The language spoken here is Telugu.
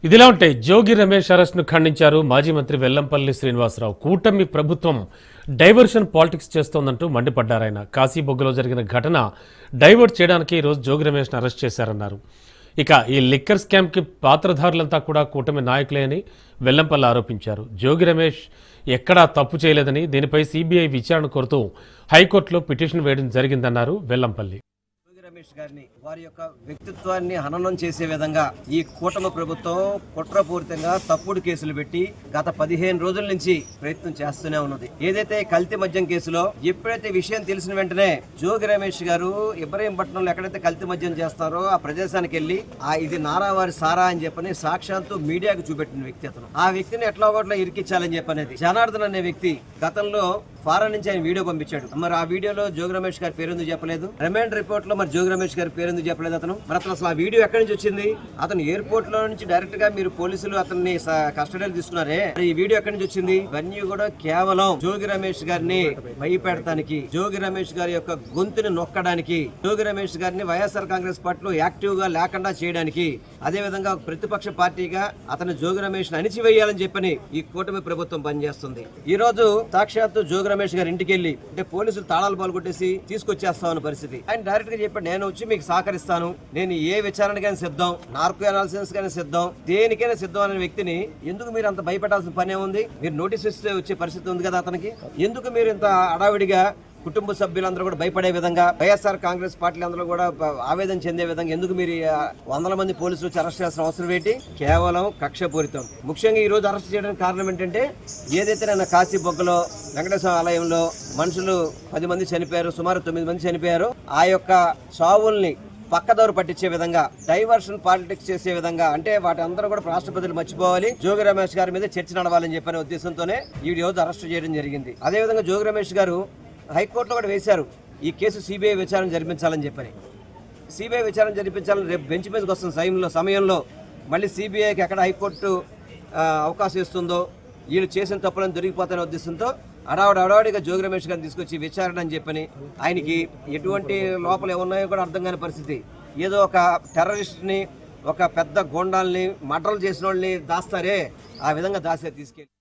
ఇదిలా ఉంటే జోగి రమేష్ అరెస్ట్ను ఖండించారు మాజీ మంత్రి వెల్లంపల్లి శ్రీనివాసరావు. కూటమి ప్రభుత్వం డైవర్షన్ పాలిటిక్స్ చేస్తోందంటూ మండిపడ్డారాయన. కాశీబొగ్గలో జరిగిన ఘటన డైవర్ట్ చేయడానికి ఈరోజు జోగి రమేష్ను అరెస్ట్ చేశారన్నారు. ఇక ఈ లిక్కర్ స్కామ్కి పాత్రధారులంతా కూడా కూటమి నాయకులే అని వెల్లంపల్లి ఆరోపించారు. జోగి రమేష్ ఎక్కడా తప్పు చేయలేదని, దీనిపై సిబిఐ విచారణ కోరుతూ హైకోర్టులో పిటిషన్ వేయడం జరిగిందన్నారు వెల్లంపల్లి. రమేష్ గారిని వారి యొక్క వ్యక్తిత్వాన్ని హననం చేసే విధంగా ఈ కూటమి ప్రభుత్వం కుట్రపూరితంగా తప్పుడు కేసులు పెట్టి గత 15 రోజుల నుంచి ప్రయత్నం చేస్తూనే ఉన్నది. ఏదైతే కల్తీ మద్యం కేసులో ఎప్పుడైతే విషయం తెలిసిన వెంటనే జోగి రమేష్ గారు ఇబ్రహీంపట్నంలో ఎక్కడైతే కల్తీ మద్యం చేస్తారో ఆ ప్రదేశానికి వెళ్లి ఇది నారావారి సారా అని చెప్పని సాక్షాత్తు మీడియాకు చూపెట్టిన వ్యక్తి అతను. ఆ వ్యక్తిని ఎట్లా ఒకట్లా ఇరికించాలని చెప్పనేది జనార్దన్ అనే వ్యక్తి గతంలో ఫారెన్ నుంచి ఆయన వీడియో పంపించాడు. మరి ఆ వీడియోలో జోగి రమేష్ గారి పేరు ఎందుకు చెప్పలేదు? రిమాండ్ రిపోర్ట్ లో మరి జోగి రమేష్ గారి పేరు ఎందుకు చెప్పలేదు అతను? మరి అసలు ఆ వీడియో ఎక్కడి నుంచి వచ్చింది? అతను ఎయిర్పోర్ట్ లో నుంచి డైరెక్ట్ గా మీరు పోలీసులు అతన్ని కస్టడీలో తీసుకున్నారే, ఈ వీడియో ఎక్కడి నుంచి వచ్చింది? ఇవన్నీ కూడా కేవలం జోగి రమేష్ గారిని భయపెడతానికి, జోగి రమేష్ గారి యొక్క గొంతుని నొక్కడానికి, జోగి రమేష్ గారిని వైఎస్ఆర్ కాంగ్రెస్ పార్టీలో యాక్టివ్ గా లేకుండా చేయడానికి, అదే విధంగా ప్రతిపక్ష పార్టీగా అతను జోగి రమేష్ ని అణిచివేయాలని చెప్పని ఈ కూటమి ప్రభుత్వం పనిచేస్తుంది. ఈ రోజు సాక్షాత్తు జోగి రమేష్ గారి ఇంటికి వెళ్ళి అంటే పోలీసులు తాళాలు పాల్గొట్టేసి తీసుకొచ్చేస్తామన్న పరిస్థితి. ఆయన డైరెక్ట్ గా చెప్పాడు, నేను వచ్చి మీకు సహకరిస్తాను, నేను ఏ విచారణకైనా సిద్ధం, నార్కో అనాలిసిస్ కైనా సిద్ధం, దేనికైనా సిద్ధం అనే వ్యక్తిని ఎందుకు మీరు అంత భయపెట్టాల్సిన పనే ఉంది? మీరు నోటీస్ ఇస్తే వచ్చే పరిస్థితి ఉంది కదా అతనికి. ఎందుకు మీరు ఇంత హడావిడిగా కుటుంబ సభ్యులందరూ కూడా భయపడే విధంగా, వైఎస్ఆర్ కాంగ్రెస్ పార్టీ అందరూ కూడా ఆవేదన చెందే విధంగా ఎందుకు మీరు వందల మంది పోలీసులు అరెస్ట్ చేయాల్సిన అవసరం ఏంటి? కేవలం కక్షపూరితం. ముఖ్యంగా ఈ రోజు అరెస్ట్ చేయడానికి కారణం ఏంటంటే, ఏదైతే నిన్న కాశీబొగ్గలో వెంకటేశ్వర ఆలయంలో మనుషులు 10 మంది చనిపోయారు, సుమారు 9 మంది చనిపోయారు. ఆ యొక్క చావుల్ని పక్కదారు పట్టించే విధంగా, డైవర్షన్ పాలిటిక్స్ చేసే విధంగా, అంటే వాటి అందరూ కూడా రాష్ట్ర ప్రజలు మర్చిపోవాలి, జోగి రమేష్ గారి మీద చర్చ నడవాలని చెప్పనే ఉద్దేశంతోనే ఈ రోజు అరెస్ట్ చేయడం జరిగింది. అదేవిధంగా జోగి రమేష్ గారు హైకోర్టులో కూడా వేశారు ఈ కేసు సిబిఐ విచారణ జరిపించాలని చెప్పని. సిబిఐ విచారణ జరిపించాలని రేపు బెంచ్ మీదకి వస్తున్న సమయంలో మళ్ళీ సిబిఐకి ఎక్కడ హైకోర్టు అవకాశం ఇస్తుందో, వీళ్ళు చేసిన తప్పులను దొరికిపోతానే ఉద్దేశంతో అడావిడిగా జోగి రమేష్ గారిని తీసుకొచ్చి విచారణ అని చెప్పని, ఆయనకి ఎటువంటి లోపల ఏమున్నాయో కూడా అర్థం కాని పరిస్థితి. ఏదో ఒక టెర్రరిస్ట్ని, ఒక పెద్ద గోండాల్ని, మర్డర్లు చేసిన వాళ్ళని దాస్తారే, ఆ విధంగా తీసుకెళ్ళి